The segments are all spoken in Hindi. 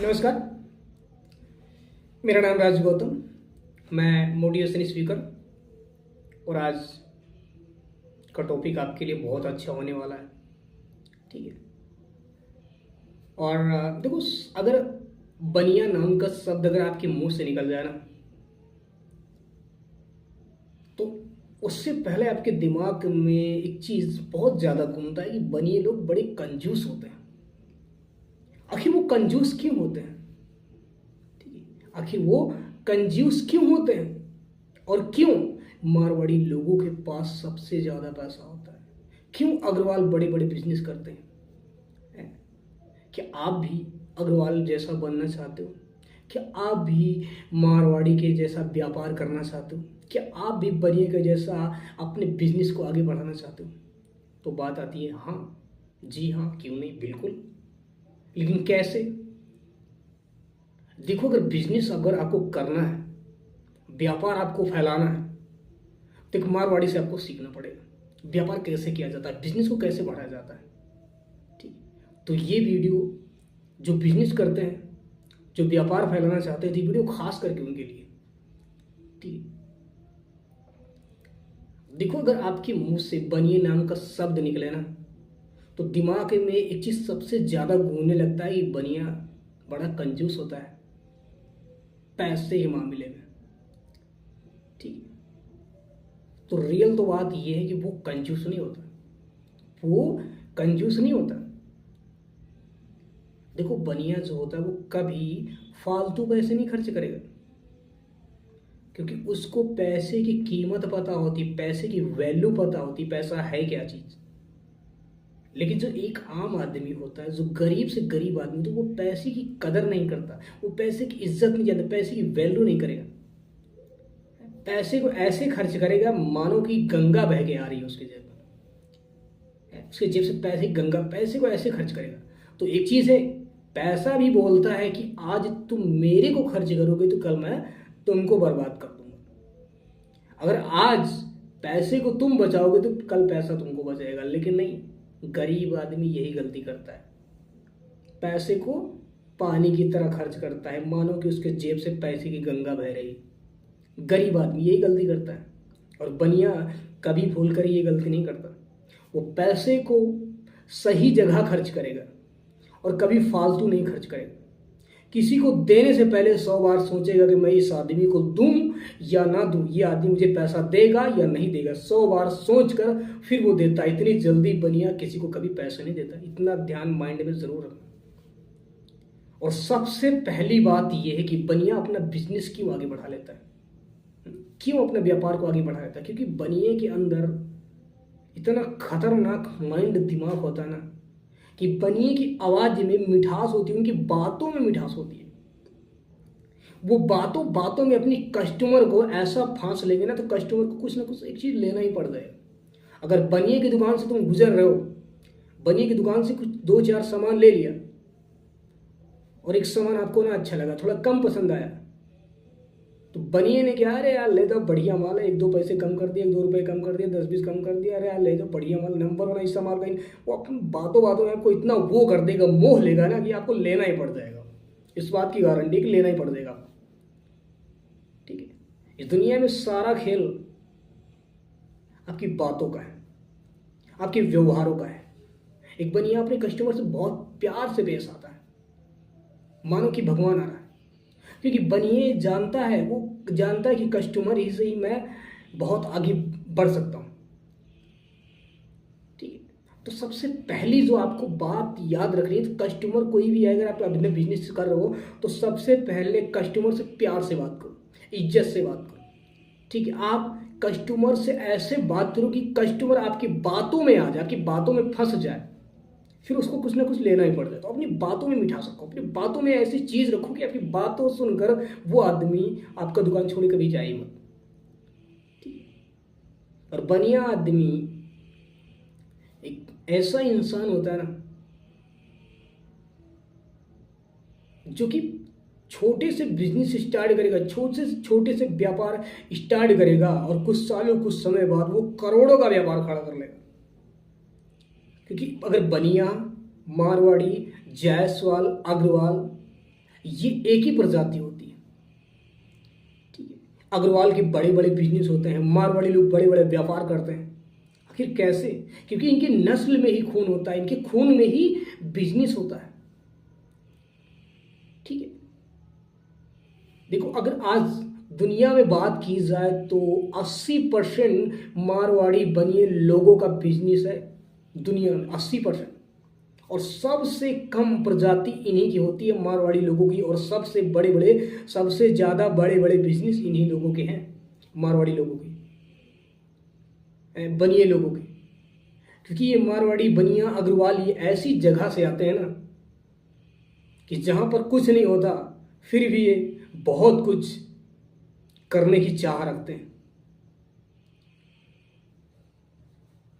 नमस्कार। मेरा नाम राज गौतम। मैं मोटिवेशन स्पीकर और आज का टॉपिक आपके लिए बहुत अच्छा होने वाला है। ठीक है। और देखो, अगर बनिया नाम का शब्द अगर आपके मुंह से निकल जाए ना, तो उससे पहले आपके दिमाग में एक चीज बहुत ज्यादा घूमता है कि बनिए लोग बड़े कंजूस होते हैं। आखिर वो कंजूस क्यों होते हैं? ठीक है, आखिर वो कंजूस क्यों होते हैं और क्यों मारवाड़ी लोगों के पास सबसे ज्यादा पैसा होता है? क्यों अग्रवाल बड़े बड़े बिजनेस करते हैं? क्या आप भी अग्रवाल जैसा बनना चाहते हो? क्या आप भी मारवाड़ी के जैसा व्यापार करना चाहते हो? क्या आप भी बनिए के जैसा अपने बिजनेस को आगे बढ़ाना चाहते हो? तो बात आती है, हाँ, जी हाँ, क्यों नहीं, बिल्कुल। लेकिन कैसे? देखो, अगर बिजनेस अगर आपको करना है, व्यापार आपको फैलाना है, तो एक मारवाड़ी से आपको सीखना पड़ेगा व्यापार कैसे किया जाता है, बिजनेस को कैसे बढ़ाया जाता है। ठीक। तो ये वीडियो जो बिजनेस करते हैं, जो व्यापार फैलाना चाहते हैं, तो वीडियो खास करके उनके लिए। ठीक। देखो, अगर आपके मुंह से बनिए नाम का शब्द निकले ना, तो दिमाग में एक चीज सबसे ज्यादा घूमने लगता है कि बनिया बड़ा कंजूस होता है पैसे के मामले में। ठीक है। तो रियल तो बात यह है कि वो कंजूस नहीं होता। वो कंजूस नहीं होता। देखो, बनिया जो होता है वो कभी फालतू पैसे नहीं खर्च करेगा, क्योंकि उसको पैसे की कीमत पता होती, पैसे की वैल्यू पता होती, पैसा है क्या चीज। लेकिन जो एक आम आदमी होता है, जो गरीब से गरीब आदमी, तो वो पैसे की कदर नहीं करता, वो पैसे की इज्जत नहीं जानता, पैसे की वैल्यू नहीं करेगा। पैसे को ऐसे खर्च करेगा मानो कि गंगा बह के आ रही है उसके जेब में। उसके जेब से पैसे, गंगा, पैसे को ऐसे खर्च करेगा। तो एक चीज है, पैसा भी बोलता है कि आज तुम मेरे को खर्च करोगे तो कल मैं तुमको बर्बाद कर दूंगा। अगर आज पैसे को तुम बचाओगे तो कल पैसा तुमको बचाएगा। लेकिन नहीं, गरीब आदमी यही गलती करता है, पैसे को पानी की तरह खर्च करता है, मानो कि उसके जेब से पैसे की गंगा बह रही है। गरीब आदमी यही गलती करता है। और बनिया कभी भूल कर ये गलती नहीं करता। वो पैसे को सही जगह खर्च करेगा और कभी फालतू नहीं खर्च करेगा। किसी को देने से पहले 100 बार सोचेगा कि मैं इस आदमी को दूं या ना दूं, ये आदमी मुझे पैसा देगा या नहीं देगा। 100 बार सोच कर फिर वो देता है। इतनी जल्दी बनिया किसी को कभी पैसा नहीं देता। इतना ध्यान माइंड में जरूर रखना। और सबसे पहली बात यह है कि बनिया अपना बिजनेस क्यों आगे बढ़ा लेता है, क्यों अपने व्यापार को आगे बढ़ा लेता है? क्योंकि बनिए के अंदर इतना खतरनाक माइंड, दिमाग होता है ना, कि बनिए की आवाज में मिठास होती है, उनकी बातों में मिठास होती है। वो बातों बातों में अपनी कस्टमर को ऐसा फांस लेंगे ना, तो कस्टमर को कुछ ना कुछ एक चीज लेना ही पड़ जाएगा। अगर बनिए की दुकान से तुम गुजर रहे हो, बनिए की दुकान से कुछ 2-4 सामान ले लिया और एक सामान आपको ना अच्छा लगा, थोड़ा कम पसंद आया, तो बनिए ने क्या, अरे यार ले दो, बढ़िया माल है, 1-2 पैसे कम कर दिए, 1-2 रुपए कम कर दिए, 10-20 कम कर दिया, अरे यार ले दो, बढ़िया माल, नंबर वाला हिस्सा माल का। वो अपनी बातों बातों में आपको इतना वो कर देगा, मोह लेगा ना, कि आपको लेना ही पड़ जाएगा। इस बात की गारंटी कि लेना ही पड़ जाएगा। ठीक है। इस दुनिया में सारा खेल आपकी बातों का है, आपके व्यवहारों का है। एक बनिया अपने कस्टमर से बहुत प्यार से पेश आता है, मानो कि भगवान आ रहा है। क्योंकि बनिए जानता है, वो जानता है कि कस्टमर ही से ही मैं बहुत आगे बढ़ सकता हूं। ठीक है। तो सबसे पहली जो आपको बात याद रखनी है, तो कस्टमर कोई भी है, अगर आप अपने बिजनेस कर रहे हो, तो सबसे पहले कस्टमर से प्यार से बात करो, इज्जत से बात करो। ठीक है। आप कस्टमर से ऐसे बात करो कि कस्टमर आपकी बातों में आ जाए, आपकी बातों में फंस जाए, फिर उसको कुछ ना कुछ लेना ही पड़ जाए। तो अपनी बातों में मिठास रखो, अपनी बातों में ऐसी चीज रखो कि आपकी बातों सुनकर वो आदमी आपका दुकान छोड़ कभी जाए मत। ठीक है। और बनिया आदमी एक ऐसा इंसान होता है ना, जो कि छोटे से बिजनेस स्टार्ट करेगा, छोटे से छोटे से व्यापार स्टार्ट करेगा, और कुछ सालों, कुछ समय बाद वो करोड़ों का व्यापार खड़ा कर लेगा। क्योंकि अगर बनिया, मारवाड़ी, जायसवाल, अग्रवाल ये एक ही प्रजाति होती है। ठीक है, अग्रवाल के बड़े बड़े बिजनेस होते हैं, मारवाड़ी लोग बड़े बड़े व्यापार करते हैं। आखिर कैसे? क्योंकि इनकी नस्ल में ही खून होता है, इनके खून में ही बिजनेस होता है। ठीक है, देखो अगर आज दुनिया में बात की जाए तो 80% मारवाड़ी बनिए लोगों का बिजनेस है दुनिया में, 80%। और सबसे कम प्रजाति इन्हीं की होती है मारवाड़ी लोगों की, और सबसे बड़े बड़े, सबसे ज़्यादा बड़े बड़े बिजनेस इन्हीं लोगों के हैं, मारवाड़ी लोगों के, बनिए लोगों के। क्योंकि ये मारवाड़ी बनिया अग्रवाल ये ऐसी जगह से आते हैं ना कि जहाँ पर कुछ नहीं होता फिर भी ये बहुत कुछ करने की चाह रखते हैं।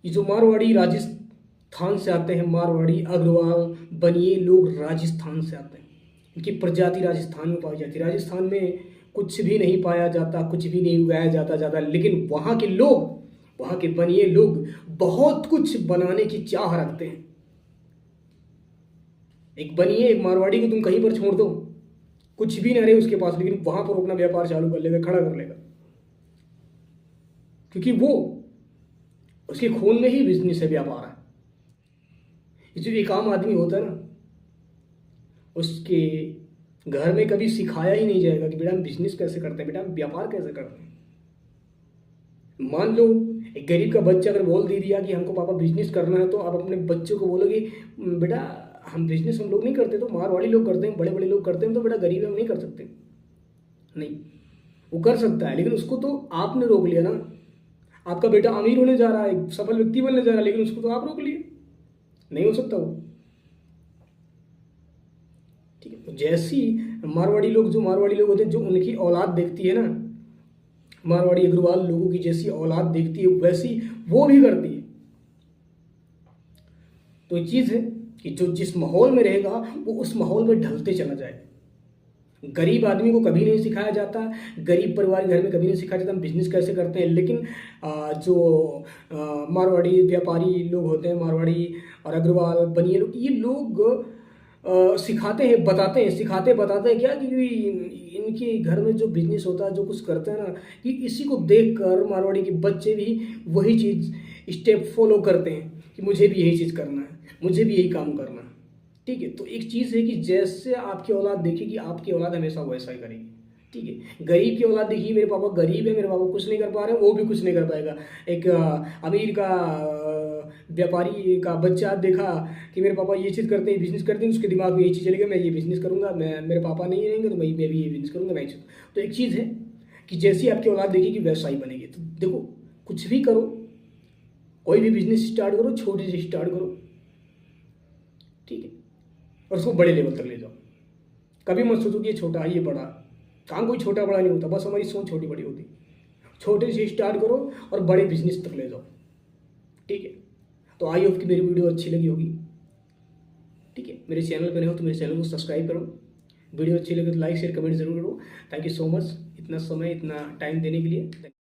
ये जो मारवाड़ी राजस्थान से आते हैं, मारवाड़ी अग्रवाल बनिए लोग राजस्थान से आते हैं, इनकी प्रजाति राजस्थान में पाई जाती है। राजस्थान में कुछ भी नहीं पाया जाता, कुछ भी नहीं उगाया जाता ज़्यादा, लेकिन वहाँ के लोग, वहाँ के बनिए लोग बहुत कुछ बनाने की चाह रखते हैं। एक बनिए, एक मारवाड़ी को तुम कहीं पर छोड़ दो, कुछ भी ना रहे उसके पास, लेकिन वहां पर अपना व्यापार चालू कर लेगा, खड़ा कर लेगा, क्योंकि वो उसके खून में ही बिजनेस है, व्यापार है। जो एक आम आदमी होता है ना, उसके घर में कभी सिखाया ही नहीं जाएगा कि बेटा हम बिजनेस कैसे करते हैं, बेटा हम व्यापार कैसे करते हैं। मान लो एक गरीब का बच्चा अगर बोल दे दिया कि हमको पापा बिजनेस करना है, तो आप अपने बच्चों को बोलोगे बेटा हम बिजनेस हम लोग नहीं करते, तो मारवाड़ी लोग करते हैं, बड़े बड़े लोग करते हैं, तो बेटा गरीब हम नहीं कर सकते। नहीं, वो कर सकता है, लेकिन उसको तो आपने रोक लिया ना। आपका बेटा अमीर होने जा रहा है, सफल व्यक्ति बनने जा रहा है, लेकिन उसको तो आप रोक लिए, नहीं हो सकता वो। ठीक है, तो जैसी मारवाड़ी लोग, जो मारवाड़ी लोग होते हैं, जो उनकी औलाद देखती है ना, मारवाड़ी अग्रवाल लोगों की जैसी औलाद देखती है वैसी वो भी करती है। तो ये चीज़ है कि जो जिस माहौल में रहेगा वो उस माहौल में ढलते चला जाए। गरीब आदमी को कभी नहीं सिखाया जाता, गरीब परिवार के घर में कभी नहीं सिखाया जाता हम बिजनेस कैसे करते हैं, लेकिन जो मारवाड़ी व्यापारी लोग होते हैं, मारवाड़ी और अग्रवाल बनिए लोग, ये लोग सिखाते हैं, बताते हैं, सिखाते बताते हैं क्या कि इनके घर में जो बिजनेस होता है, जो कुछ करते हैं ना, कि इसी को देखकर मारवाड़ी के बच्चे भी वही चीज़ स्टेप फॉलो करते हैं कि मुझे भी यही चीज़ करना है, मुझे भी यही काम करना है। ठीक है, तो एक चीज़ है कि जैसे आपकी औलाद देखेगी, आपकी औलाद हमेशा वैसा ही करेगी। ठीक है, गरीब की औलाद देखिए, मेरे पापा गरीब है, मेरे पापा कुछ नहीं कर पा रहे हैं, वो भी कुछ नहीं कर पाएगा। एक अमीर का व्यापारी का बच्चा देखा कि मेरे पापा ये चीज़ करते हैं, बिजनेस करते हैं, उसके दिमाग में ये चीज़ चलेगा, मैं ये बिजनेस करूँगा, मैं, मेरे पापा नहीं रहेंगे तो मैं भी ये बिजनेस करूँगा, मैं। तो एक चीज़ है कि जैसी आपकी औलाद देखेगी वैसा ही बनेगी। तो देखो, कुछ भी करो, कोई भी बिजनेस स्टार्ट करो, छोटे से स्टार्ट करो। ठीक है, और उसको बड़े लेवल तक ले जाओ। कभी मत सोचो कि ये छोटा है, ये बड़ा। काम कोई छोटा बड़ा नहीं होता, बस हमारी सोच छोटी बड़ी होती। छोटे से स्टार्ट करो और बड़े बिजनेस तक ले जाओ। ठीक है, तो आई होप कि मेरी वीडियो अच्छी लगी होगी। ठीक है, मेरे चैनल पर नहीं हो तो मेरे चैनल को सब्सक्राइब करो। वीडियो अच्छी लगे तो लाइक शेयर कमेंट जरूर करो। थैंक यू सो मच इतना समय, इतना टाइम देने के लिए।